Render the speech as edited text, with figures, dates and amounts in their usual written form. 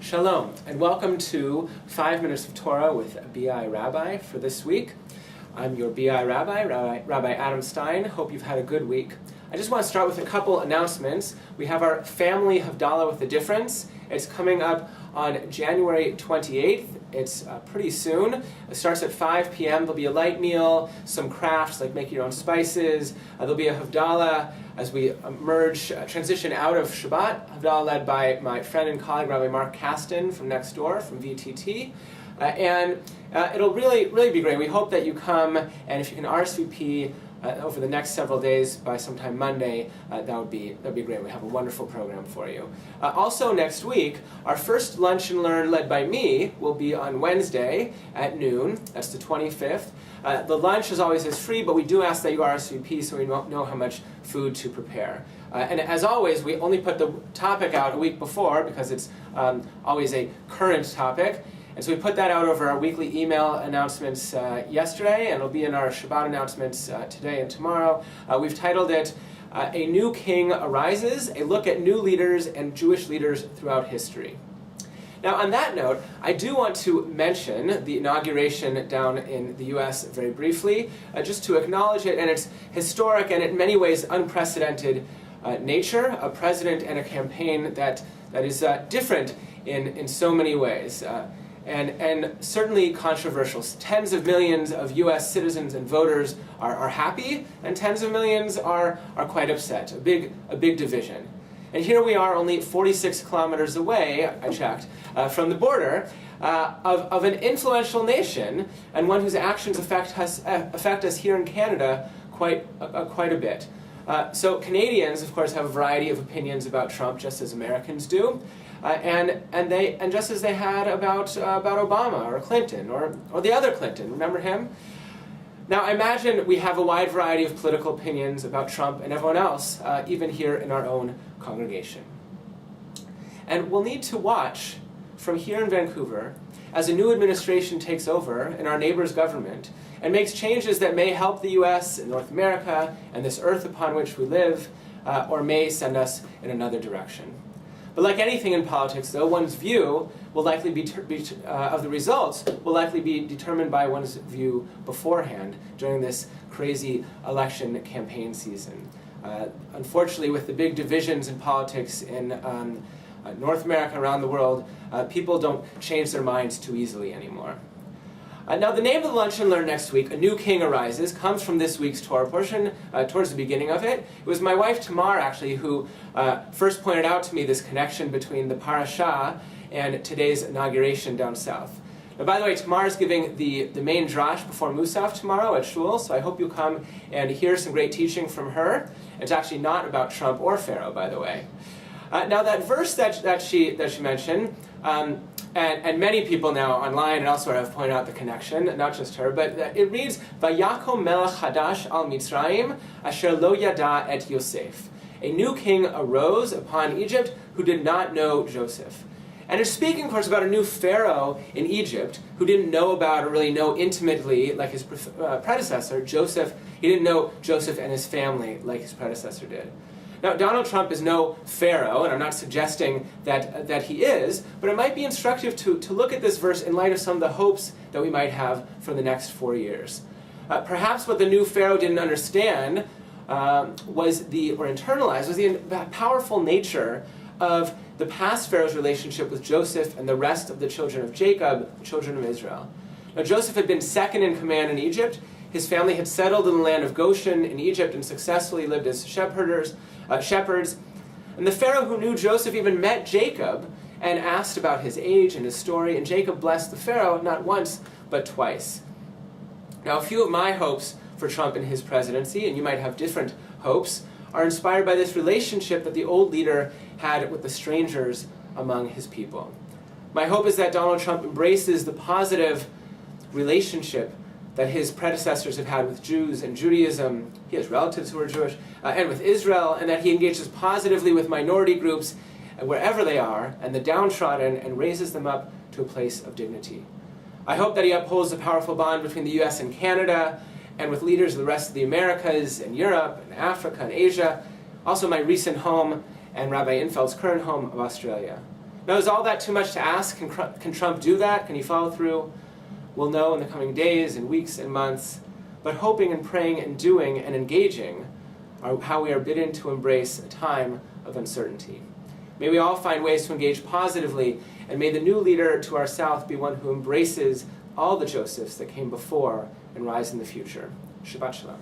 Shalom, and welcome to 5 Minutes of Torah with BI Rabbi for this week. I'm your BI Rabbi, Rabbi Adam Stein. Hope you've had a good week. I just want to start with a couple announcements. We have our family Havdalah with the difference. It's coming up on January 28th. It's pretty soon. It starts at 5 p.m. There'll be a light meal, some crafts like making your own spices. There'll be a Havdalah as we transition out of Shabbat. Havdalah led by my friend and colleague, Rabbi Mark Kasten from next door, from VTT. It'll really be great. We hope that you come, and if you can RSVP over the next several days by sometime Monday, that would be great. We have a wonderful program for you. Also next week, our first Lunch and Learn led by me will be on Wednesday at noon. That's the 25th. The lunch, as always, is free, but we do ask that you RSVP so we know how much food to prepare. And as always, we only put the topic out a week before because it's always a current topic. And so we put that out over our weekly email announcements yesterday, and it'll be in our Shabbat announcements today and tomorrow. We've titled it, A New King Arises, a look at new leaders and Jewish leaders throughout history. Now, on that note, I do want to mention the inauguration down in the U.S. very briefly, just to acknowledge it and its historic and in many ways unprecedented nature, a president and a campaign that is different in so many ways. And certainly controversial. Tens of millions of U.S. citizens and voters are happy, and tens of millions are quite upset. A big division. And here we are, only 46 kilometers away, I checked, from the border of an influential nation, and one whose actions affect us here in Canada quite a bit. So Canadians, of course, have a variety of opinions about Trump, just as Americans do. And just as they had about Obama or Clinton or the other Clinton, remember him? Now I imagine we have a wide variety of political opinions about Trump and everyone else, even here in our own congregation. And we'll need to watch from here in Vancouver as a new administration takes over in our neighbor's government and makes changes that may help the U.S. and North America and this earth upon which we live, or may send us in another direction. But like anything in politics, though, one's view will likely of the results will likely be determined by one's view beforehand during this crazy election campaign season. Unfortunately, with the big divisions in politics in North America, around the world, people don't change their minds too easily anymore. Now, the name of the Lunch and Learn next week, A New King Arises, comes from this week's Torah portion, towards the beginning of it. It was my wife Tamar, actually, who first pointed out to me this connection between the parasha and today's inauguration down south. Now, by the way, Tamar is giving the main drash before Musaf tomorrow at Shul, so I hope you'll come and hear some great teaching from her. It's actually not about Trump or Pharaoh, by the way. Now, that verse that she mentioned, and many people now online and elsewhere have pointed out the connection, not just her, but it reads, Vayakom melech hadash al Mitzrayim, asher lo yada et Yosef. A new king arose upon Egypt who did not know Joseph. And it's speaking, of course, about a new pharaoh in Egypt who didn't know about or really know intimately, like his predecessor, Joseph. He didn't know Joseph and his family like his predecessor did. Now, Donald Trump is no pharaoh, and I'm not suggesting that he is, but it might be instructive to look at this verse in light of some of the hopes that we might have for the next 4 years. Perhaps what the new pharaoh didn't understand was the powerful nature of the past pharaoh's relationship with Joseph and the rest of the children of Jacob, the children of Israel. Now, Joseph had been second in command in Egypt. His family had settled in the land of Goshen in Egypt and successfully lived as shepherds. And the Pharaoh who knew Joseph even met Jacob and asked about his age and his story, and Jacob blessed the Pharaoh not once, but twice. Now, a few of my hopes for Trump in his presidency, and you might have different hopes, are inspired by this relationship that the old leader had with the strangers among his people. My hope is that Donald Trump embraces the positive relationship that his predecessors have had with Jews and Judaism, he has relatives who are Jewish, and with Israel, and that he engages positively with minority groups wherever they are, and the downtrodden, and raises them up to a place of dignity. I hope that he upholds the powerful bond between the U.S. and Canada, and with leaders of the rest of the Americas, and Europe, and Africa, and Asia, also my recent home, and Rabbi Infeld's current home of Australia. Now, is all that too much to ask? Can Trump do that? Can he follow through? We'll know in the coming days and weeks and months. But hoping and praying and doing and engaging are how we are bidden to embrace a time of uncertainty. May we all find ways to engage positively, and may the new leader to our south be one who embraces all the Josephs that came before and rise in the future. Shabbat Shalom.